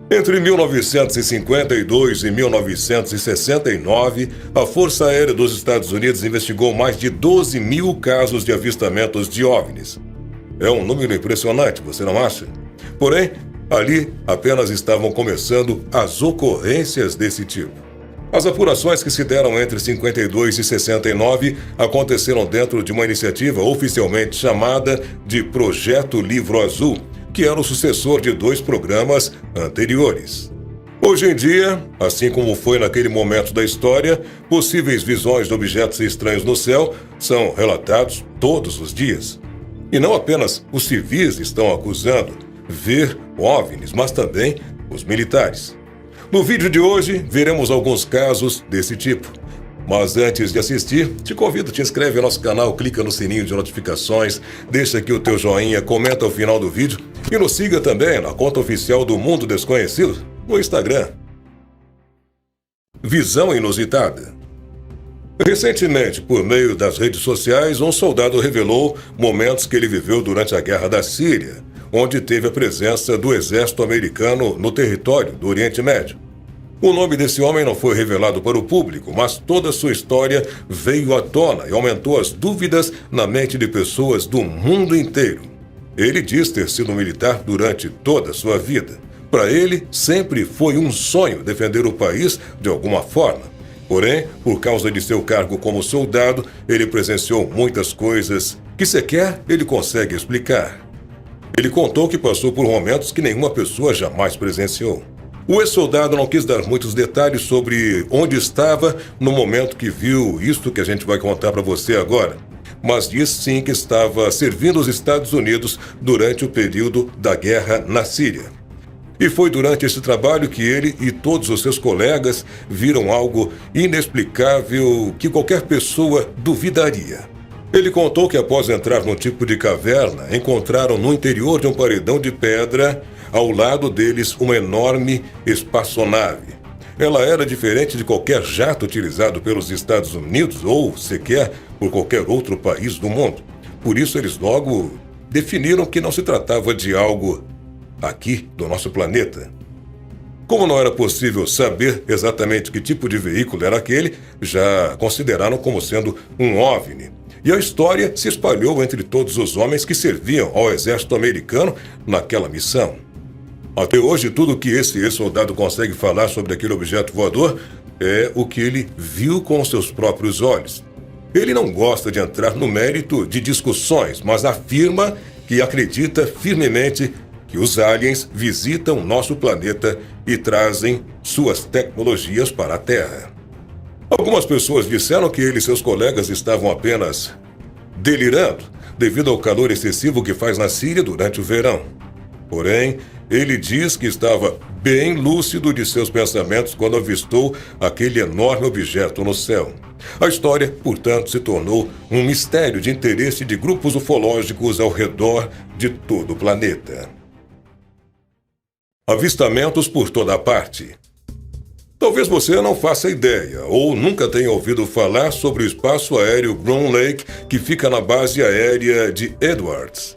Entre 1952 e 1969, a Força Aérea dos Estados Unidos investigou mais de 12 mil casos de avistamentos de OVNIs. É um número impressionante, você não acha? Porém, ali apenas estavam começando as ocorrências desse tipo. As apurações que se deram entre 52 e 69 aconteceram dentro de uma iniciativa oficialmente chamada de Projeto Livro Azul, que era o sucessor de 2 programas anteriores. Hoje em dia, assim como foi naquele momento da história, possíveis visões de objetos estranhos no céu são relatados todos os dias. E não apenas os civis estão acusando ver OVNIs, mas também os militares. No vídeo de hoje, veremos alguns casos desse tipo. Mas antes de assistir, te convido, te inscreve no nosso canal, clica no sininho de notificações, deixa aqui o teu joinha, comenta ao final do vídeo e nos siga também na conta oficial do Mundo Desconhecido no Instagram. Visão inusitada. Recentemente, por meio das redes sociais, um soldado revelou momentos que ele viveu durante a Guerra da Síria, onde teve a presença do exército americano no território do Oriente Médio. O nome desse homem não foi revelado para o público, mas toda a sua história veio à tona e aumentou as dúvidas na mente de pessoas do mundo inteiro. Ele diz ter sido militar durante toda a sua vida. Para ele, sempre foi um sonho defender o país de alguma forma. Porém, por causa de seu cargo como soldado, ele presenciou muitas coisas que sequer ele consegue explicar. Ele contou que passou por momentos que nenhuma pessoa jamais presenciou. O ex-soldado não quis dar muitos detalhes sobre onde estava no momento que viu isto que a gente vai contar para você agora, mas diz sim que estava servindo os Estados Unidos durante o período da guerra na Síria. E foi durante esse trabalho que ele e todos os seus colegas viram algo inexplicável que qualquer pessoa duvidaria. Ele contou que após entrar num tipo de caverna, encontraram no interior de um paredão de pedra, ao lado deles, uma enorme espaçonave. Ela era diferente de qualquer jato utilizado pelos Estados Unidos ou sequer por qualquer outro país do mundo. Por isso eles logo definiram que não se tratava de algo aqui do nosso planeta. Como não era possível saber exatamente que tipo de veículo era aquele, já consideraram como sendo um OVNI. E a história se espalhou entre todos os homens que serviam ao exército americano naquela missão. Até hoje, tudo que esse ex-soldado consegue falar sobre aquele objeto voador é o que ele viu com seus próprios olhos. Ele não gosta de entrar no mérito de discussões, mas afirma que acredita firmemente que os aliens visitam nosso planeta e trazem suas tecnologias para a Terra. Algumas pessoas disseram que ele e seus colegas estavam apenas delirando devido ao calor excessivo que faz na Síria durante o verão. Porém, ele diz que estava bem lúcido de seus pensamentos quando avistou aquele enorme objeto no céu. A história, portanto, se tornou um mistério de interesse de grupos ufológicos ao redor de todo o planeta. Avistamentos por toda parte. Talvez você não faça ideia ou nunca tenha ouvido falar sobre o espaço aéreo Groom Lake, que fica na base aérea de Edwards.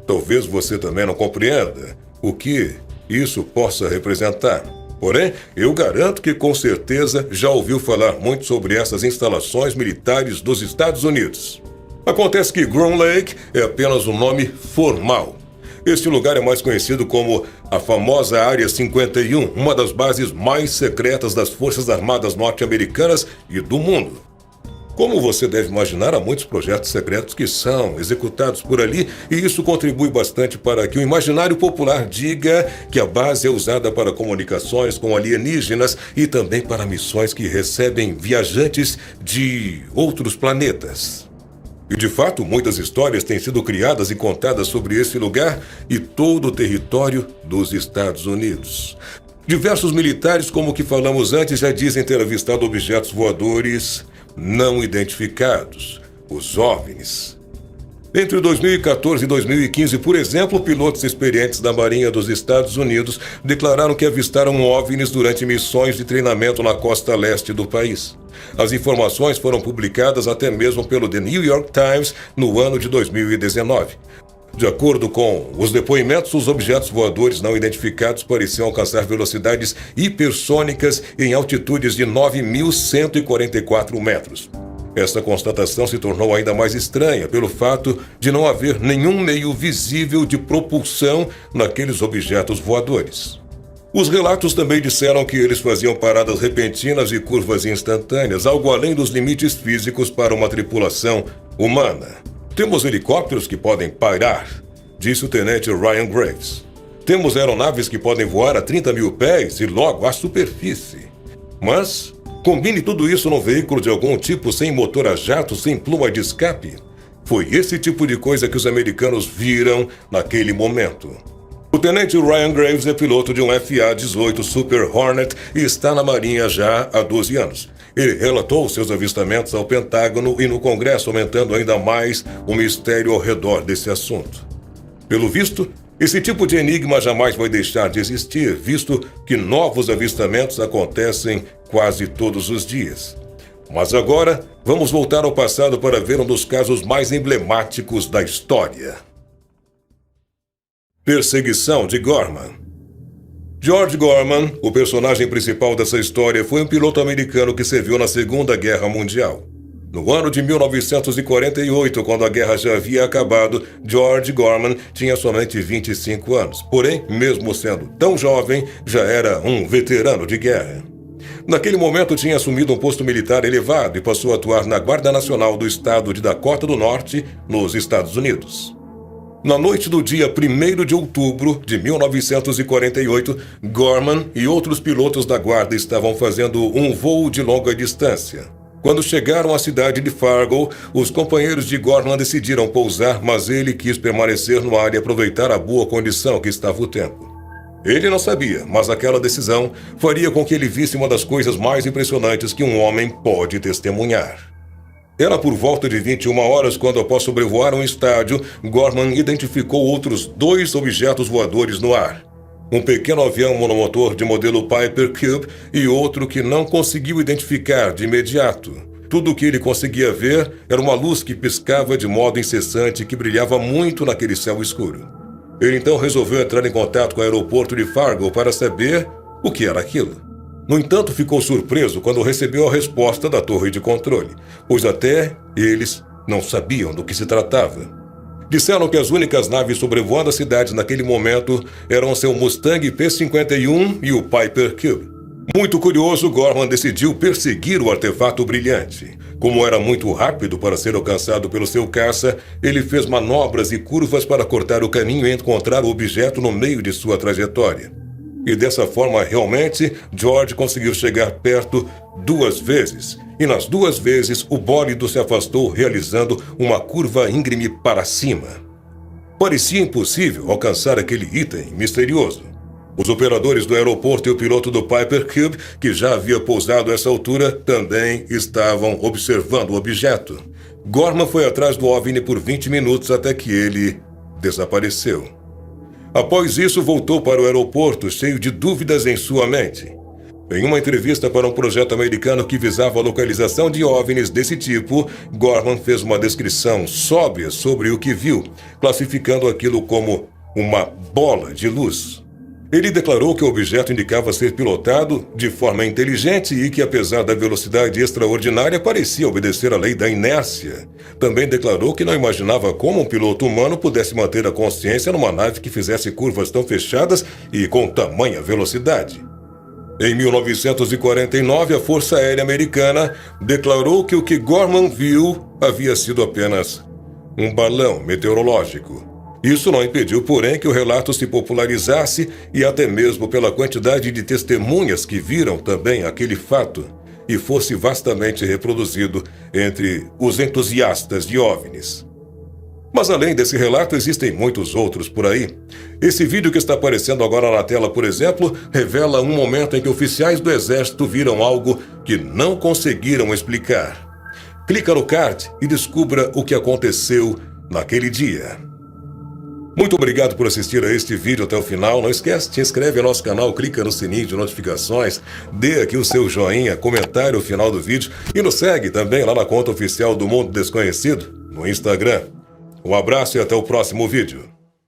Talvez você também não compreenda o que isso possa representar. Porém, eu garanto que com certeza já ouviu falar muito sobre essas instalações militares dos Estados Unidos. Acontece que Groom Lake é apenas um nome formal. Este lugar é mais conhecido como a famosa Área 51, uma das bases mais secretas das Forças Armadas norte-americanas e do mundo. Como você deve imaginar, há muitos projetos secretos que são executados por ali, e isso contribui bastante para que o imaginário popular diga que a base é usada para comunicações com alienígenas e também para missões que recebem viajantes de outros planetas. E de fato, muitas histórias têm sido criadas e contadas sobre esse lugar e todo o território dos Estados Unidos. Diversos militares, como o que falamos antes, já dizem ter avistado objetos voadores não identificados, os OVNIs. Entre 2014 e 2015, por exemplo, pilotos experientes da Marinha dos Estados Unidos declararam que avistaram OVNIs durante missões de treinamento na costa leste do país. As informações foram publicadas até mesmo pelo The New York Times no ano de 2019. De acordo com os depoimentos, os objetos voadores não identificados pareciam alcançar velocidades hipersônicas em altitudes de 9.144 metros. Esta constatação se tornou ainda mais estranha pelo fato de não haver nenhum meio visível de propulsão naqueles objetos voadores. Os relatos também disseram que eles faziam paradas repentinas e curvas instantâneas, algo além dos limites físicos para uma tripulação humana. Temos helicópteros que podem pairar, disse o tenente Ryan Graves. Temos aeronaves que podem voar a 30 mil pés e logo à superfície. Mas combine tudo isso num veículo de algum tipo sem motor a jato, sem pluma de escape. Foi esse tipo de coisa que os americanos viram naquele momento. O tenente Ryan Graves é piloto de um FA-18 Super Hornet e está na Marinha já há 12 anos. Ele relatou seus avistamentos ao Pentágono e no Congresso, aumentando ainda mais o mistério ao redor desse assunto. Pelo visto, esse tipo de enigma jamais vai deixar de existir, visto que novos avistamentos acontecem quase todos os dias. Mas agora, vamos voltar ao passado para ver um dos casos mais emblemáticos da história. Perseguição de Gorman. George Gorman, o personagem principal dessa história, foi um piloto americano que serviu na Segunda Guerra Mundial. No ano de 1948, quando a guerra já havia acabado, George Gorman tinha somente 25 anos. Porém, mesmo sendo tão jovem, já era um veterano de guerra. Naquele momento, tinha assumido um posto militar elevado e passou a atuar na Guarda Nacional do Estado de Dakota do Norte, nos Estados Unidos. Na noite do dia 1º de outubro de 1948, Gorman e outros pilotos da guarda estavam fazendo um voo de longa distância. Quando chegaram à cidade de Fargo, os companheiros de Gorman decidiram pousar, mas ele quis permanecer no ar e aproveitar a boa condição que estava o tempo. Ele não sabia, mas aquela decisão faria com que ele visse uma das coisas mais impressionantes que um homem pode testemunhar. Era por volta de 21 horas quando, após sobrevoar um estádio, Gorman identificou outros 2 objetos voadores no ar. Um pequeno avião monomotor de modelo Piper Cube e outro que não conseguiu identificar de imediato. Tudo o que ele conseguia ver era uma luz que piscava de modo incessante e que brilhava muito naquele céu escuro. Ele então resolveu entrar em contato com o aeroporto de Fargo para saber o que era aquilo. No entanto, ficou surpreso quando recebeu a resposta da torre de controle, pois até eles não sabiam do que se tratava. Disseram que as únicas naves sobrevoando a cidade naquele momento eram seu Mustang P-51 e o Piper Cube. Muito curioso, Gorman decidiu perseguir o artefato brilhante. Como era muito rápido para ser alcançado pelo seu caça, ele fez manobras e curvas para cortar o caminho e encontrar o objeto no meio de sua trajetória. E dessa forma, realmente, George conseguiu chegar perto 2 vezes. E nas 2 vezes, o bólido se afastou, realizando uma curva íngreme para cima. Parecia impossível alcançar aquele item misterioso. Os operadores do aeroporto e o piloto do Piper Cube, que já havia pousado a essa altura, também estavam observando o objeto. Gorman foi atrás do OVNI por 20 minutos até que ele desapareceu. Após isso, voltou para o aeroporto, cheio de dúvidas em sua mente. Em uma entrevista para um projeto americano que visava a localização de OVNIs desse tipo, Gorman fez uma descrição sóbria sobre o que viu, classificando aquilo como uma bola de luz. Ele declarou que o objeto indicava ser pilotado de forma inteligente e que, apesar da velocidade extraordinária, parecia obedecer à lei da inércia. Também declarou que não imaginava como um piloto humano pudesse manter a consciência numa nave que fizesse curvas tão fechadas e com tamanha velocidade. Em 1949, a Força Aérea Americana declarou que o que Gorman viu havia sido apenas um balão meteorológico. Isso não impediu, porém, que o relato se popularizasse e até mesmo pela quantidade de testemunhas que viram também aquele fato e fosse vastamente reproduzido entre os entusiastas de OVNIs. Mas além desse relato, existem muitos outros por aí. Esse vídeo que está aparecendo agora na tela, por exemplo, revela um momento em que oficiais do Exército viram algo que não conseguiram explicar. Clica no card e descubra o que aconteceu naquele dia. Muito obrigado por assistir a este vídeo até o final. Não esquece, te inscreve no nosso canal, clica no sininho de notificações, dê aqui o seu joinha, comentário no final do vídeo e nos segue também lá na conta oficial do Mundo Desconhecido, no Instagram. Um abraço e até o próximo vídeo.